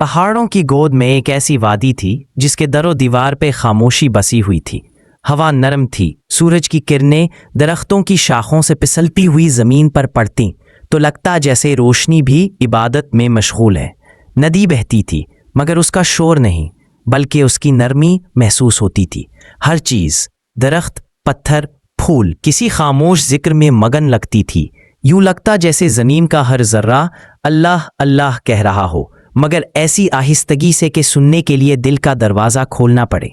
पहाड़ों की गोद में एक ऐसी वादी थी जिसके दरो दीवार पे खामोशी बसी हुई थी। हवा नरम थी, सूरज की किरणें दरख्तों की शाखों से फिसलती हुई जमीन पर पड़ती तो लगता जैसे रोशनी भी इबादत में मशगूल है। नदी बहती थी मगर उसका शोर नहीं, बल्कि उसकी नरमी महसूस होती थी। हर चीज़, दरख्त, पत्थर, फूल किसी खामोश जिक्र में मगन लगती थी। यूं लगता जैसे ज़मीन का हर जर्रा अल्लाह अल्लाह कह रहा हो, मगर ऐसी आहिस्तगी से कि सुनने के लिए दिल का दरवाज़ा खोलना पड़े।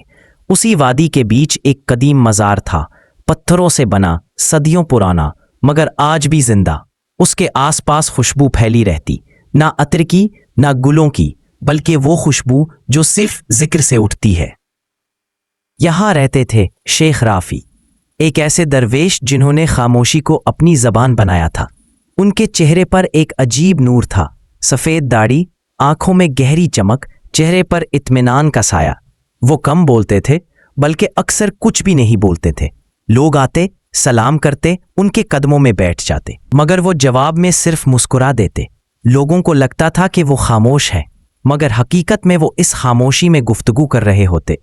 उसी वादी के बीच एक कदीम मज़ार था, पत्थरों से बना, सदियों पुराना, मगर आज भी जिंदा। उसके आसपास खुशबू फैली रहती, ना अतर की ना गुलों की, बल्कि वो खुशबू जो सिर्फ जिक्र से उठती है। यहाँ रहते थे शेख राफी, एक ऐसे दरवेश जिन्होंने खामोशी को अपनी जबान बनाया था। उनके चेहरे पर एक अजीब नूर था, सफ़ेद दाढ़ी, आंखों में गहरी चमक, चेहरे पर इत्मीनान का साया। वो कम बोलते थे, बल्कि अक्सर कुछ भी नहीं बोलते थे। लोग आते, सलाम करते, उनके कदमों में बैठ जाते, मगर वो जवाब में सिर्फ मुस्कुरा देते। लोगों को लगता था कि वो खामोश है, मगर हकीकत में वो इस खामोशी में गुफ्तगू कर रहे होते,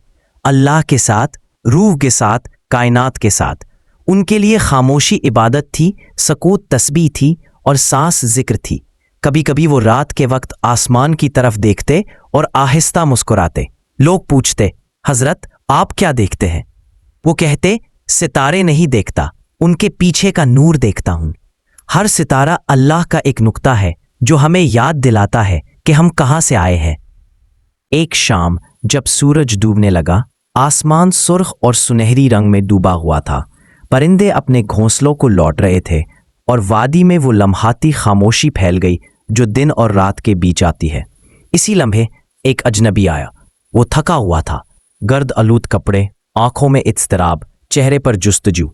अल्लाह के साथ, रूह के साथ, कायनात के साथ। उनके लिए खामोशी इबादत थी, सकूत तस्बीह थी और सांस जिक्र थी। कभी कभी वो रात के वक्त आसमान की तरफ देखते और आहिस्ता मुस्कुराते। लोग पूछते, हजरत आप क्या देखते हैं? वो कहते, सितारे नहीं देखता, उनके पीछे का नूर देखता हूं। हर सितारा अल्लाह का एक नुक्ता है जो हमें याद दिलाता है कि हम कहां से आए हैं। एक शाम जब सूरज डूबने लगा, आसमान सुर्ख और सुनहरी रंग में डूबा हुआ था। परिंदे अपने घोंसलों को लौट रहे थे और वादी में वो लम्हाती खामोशी फैल गई जो दिन और रात के बीच आती है। इसी लम्हे एक अजनबी आया। वो थका हुआ था, गर्द आलूद कपड़े, आंखों में इत्तराब, चेहरे पर जुस्तजू।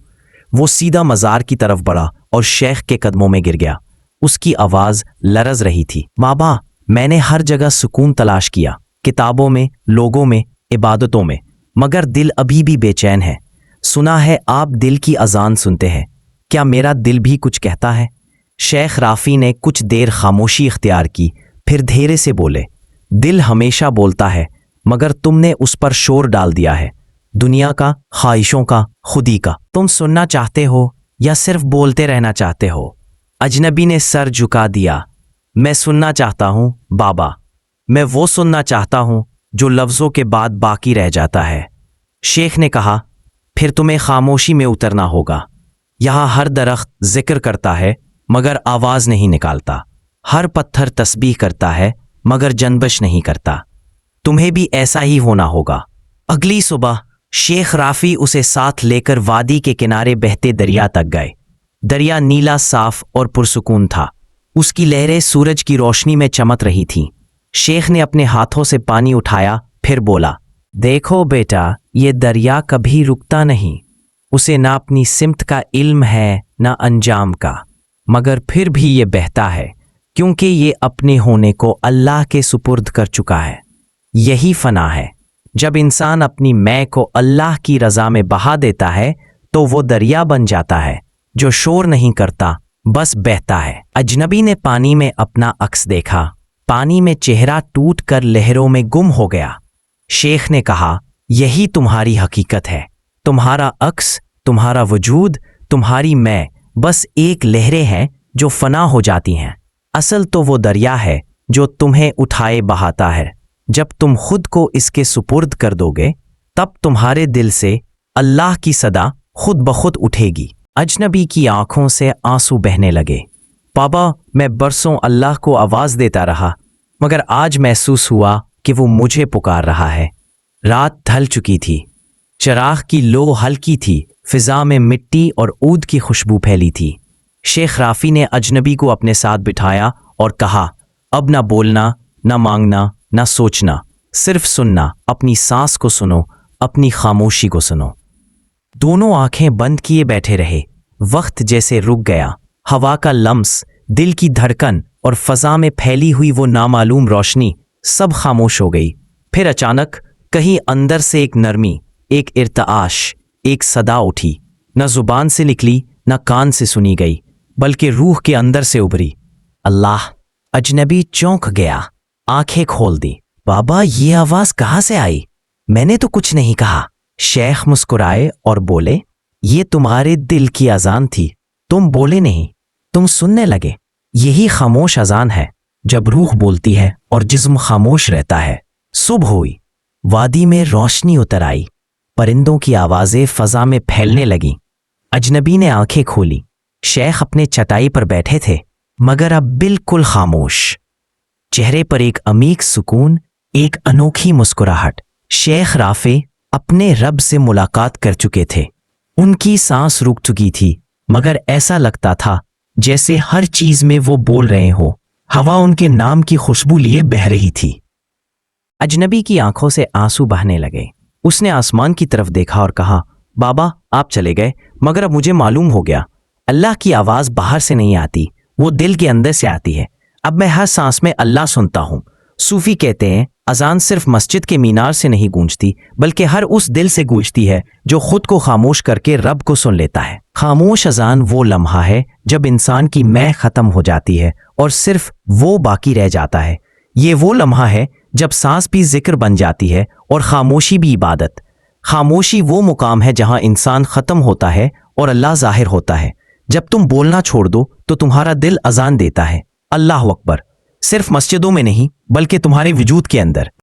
वो सीधा मज़ार की तरफ बढ़ा और शेख के कदमों में गिर गया। उसकी आवाज़ लरज रही थी, बाबा मैंने हर जगह सुकून तलाश किया, किताबों में, लोगों में, इबादतों में, मगर दिल अभी भी बेचैन है। सुना है आप दिल की अजान सुनते हैं, क्या मेरा दिल भी कुछ कहता है? शेख राफी ने कुछ देर खामोशी इख्तियार की, फिर धीरे से बोले, दिल हमेशा बोलता है, मगर तुमने उस पर शोर डाल दिया है, दुनिया का, ख्वाहिशों का, खुदी का। तुम सुनना चाहते हो या सिर्फ बोलते रहना चाहते हो? अजनबी ने सर झुका दिया। मैं सुनना चाहता हूँ बाबा, मैं वो सुनना चाहता हूँ जो लफ्ज़ों के बाद बाकी रह जाता है। शेख ने कहा, फिर तुम्हें खामोशी में उतरना होगा। यहाँ हर दरख्त जिक्र करता है मगर आवाज़ नहीं निकालता, हर पत्थर तस्बीह करता है मगर जनबश नहीं करता। तुम्हें भी ऐसा ही होना होगा। अगली सुबह शेख राफी उसे साथ लेकर वादी के किनारे बहते दरिया तक गए। दरिया नीला, साफ और पुरसुकून था। उसकी लहरें सूरज की रोशनी में चमक रही थीं। शेख ने अपने हाथों से पानी उठाया, फिर बोला, देखो बेटा, ये दरिया कभी रुकता नहीं। उसे ना अपनी सिमत का इल्म है ना अंजाम का, मगर फिर भी ये बहता है क्योंकि ये अपने होने को अल्लाह के सुपुर्द कर चुका है। यही फना है। जब इंसान अपनी मैं को अल्लाह की रज़ा में बहा देता है तो वो दरिया बन जाता है जो शोर नहीं करता, बस बहता है। अजनबी ने पानी में अपना अक्स देखा। पानी में चेहरा टूट कर लहरों में गुम हो गया। शेख ने कहा, यही तुम्हारी हकीकत है। तुम्हारा अक्स, तुम्हारा वजूद, तुम्हारी मैं बस एक लहरें हैं जो फना हो जाती हैं। असल तो वो दरिया है जो तुम्हें उठाए बहाता है। जब तुम खुद को इसके सुपुर्द कर दोगे, तब तुम्हारे दिल से अल्लाह की सदा खुद ब खुद उठेगी। अजनबी की आंखों से आंसू बहने लगे। बाबा, मैं बरसों अल्लाह को आवाज़ देता रहा, मगर आज महसूस हुआ कि वो मुझे पुकार रहा है। रात ढल चुकी थी, चिराग की लो हल्की थी, फिजा में मिट्टी और ऊद की खुशबू फैली थी। शेख राफी ने अजनबी को अपने साथ बिठाया और कहा, अब ना बोलना, ना मांगना, ना सोचना, सिर्फ सुनना। अपनी सांस को सुनो, अपनी खामोशी को सुनो। दोनों आंखें बंद किए बैठे रहे। वक्त जैसे रुक गया। हवा का लम्स, दिल की धड़कन और फजा में फैली हुई वो नामालूम रोशनी सब खामोश हो गई। फिर अचानक कहीं अंदर से एक नरमी, एक इर्ताश, एक सदा उठी। न जुबान से निकली, न कान से सुनी गई, बल्कि रूह के अंदर से उभरी, अल्लाह। अजनबी चौंक गया, आंखें खोल दी। بابا یہ آواز کہاں سے آئی؟ میں نے تو کچھ نہیں کہا۔ شیخ مسکرائے اور بولے، یہ تمہارے دل کی اذان تھی، تم بولے نہیں، تم سننے لگے۔ یہی خاموش اذان ہے جب روح بولتی ہے اور جسم خاموش رہتا ہے۔ صبح ہوئی، وادی میں روشنی اتر آئی، پرندوں کی آوازیں فضا میں پھیلنے لگیں۔ اجنبی نے آنکھیں کھولی۔ شیخ اپنے چٹائی پر بیٹھے تھے مگر اب بالکل خاموش، چہرے پر ایک عمیق سکون، ایک انوکھی مسکراہٹ۔ شیخ رافع اپنے رب سے ملاقات کر چکے تھے۔ ان کی سانس رک چکی تھی مگر ایسا لگتا تھا جیسے ہر چیز میں وہ بول رہے ہو۔ ہوا ان کے نام کی خوشبو لیے بہہ رہی تھی۔ اجنبی کی آنکھوں سے آنسو بہنے لگے۔ اس نے آسمان کی طرف دیکھا اور کہا، بابا آپ چلے گئے مگر اب مجھے معلوم ہو گیا، اللہ کی آواز باہر سے نہیں آتی، وہ دل کے اندر سے آتی ہے۔ اب میں ہر سانس میں اللہ سنتا ہوں۔ صوفی کہتے ہیں اذان صرف مسجد کے مینار سے نہیں گونجتی بلکہ ہر اس دل سے گونجتی ہے جو خود کو خاموش کر کے رب کو سن لیتا ہے۔ خاموش اذان وہ لمحہ ہے جب انسان کی میں ختم ہو جاتی ہے اور صرف وہ باقی رہ جاتا ہے۔ یہ وہ لمحہ ہے جب سانس بھی ذکر بن جاتی ہے اور خاموشی بھی عبادت۔ خاموشی وہ مقام ہے جہاں انسان ختم ہوتا ہے اور اللہ ظاہر ہوتا ہے۔ جب تم بولنا چھوڑ دو تو تمہارا دل اذان دیتا ہے، اللہ اکبر، صرف مسجدوں میں نہیں بلکہ تمہارے وجود کے اندر۔